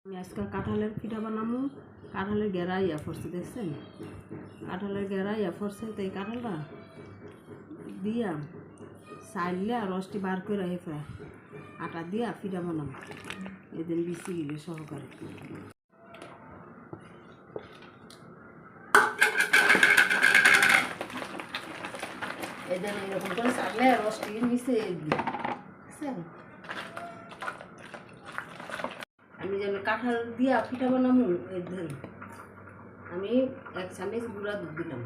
আমি আজকে কাঁঠালের পিঠা বানাবো। কাঁঠালের গেরা ইয়া পড়ছে, দেখছেন? কাঁঠালের গেরা ইয়া পড়ছে, তো এই কাঁঠালটা দিয়া চাইলে আর রসটি বার করে হেফে আটা দিয়া পিঠা বানাবো এদিন বিচি গেলে সহকারে। এদিন এরকম করে চাইলে রসটি নিচে বুঝছেন? আমি যেন কাঁঠাল দিয়া পিঠা বানাবো এদিন আমি 1 চামচ গুঁড়া দুধ দিলাম।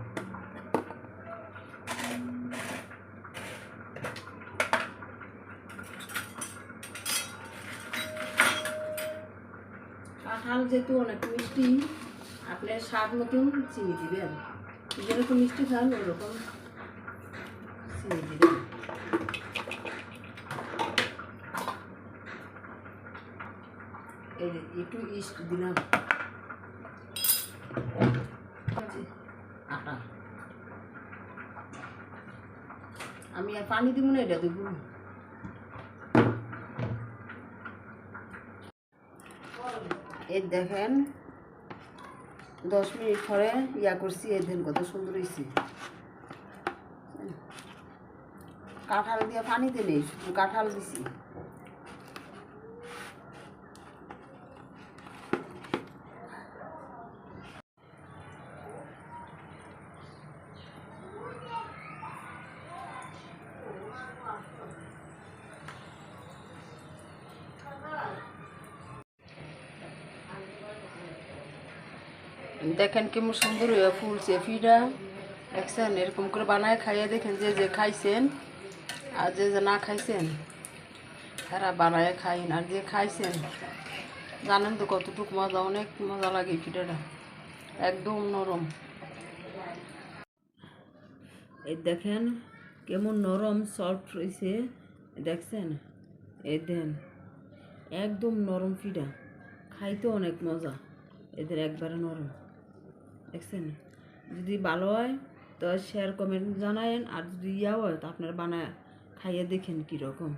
কাঁঠাল যেহেতু অনেক মিষ্টি, আপনার স্বাদ মতন চিনি দিবেন। যেরকম মিষ্টি খান ওরকম চিনি দিবেন। একটু ইস্ট দিলাম, আটা। আমি আর পানি দিব না, এটা দেবো। এই দেখেন 10 মিনিট পরে ইয়া করছি, এই দেখেন কত সুন্দর হয়েছে। কাঁঠাল দিয়ে পানিতে নেই, শুধু কাঁঠাল দিছি। দেখেন কেমন সুন্দর হয়ে ফুলছে পিঠা, দেখছেন? এরকম করে বানায় খাইয়ে দেখেন, যে যে খাইছেন আর যে যে না খাইছেন তারা বানায় খাইন, আর যে খাইছেন জানেন তো কতটুকু মজা, অনেক মজা লাগে পিঠাটা, একদম নরম। এই দেখেন কেমন নরম সফট হয়েছে, দেখছেন? এই দেন একদম নরম পিঠা, খাইতে অনেক মজা, এদের একবারে নরম, দেখছেন? যদি ভালো হয় তো শেয়ার কমেন্ট জানায়েন, আর যদি ইয়া হয় তো আপনারা বানায় খাইয়ে দেখেন কীরকম।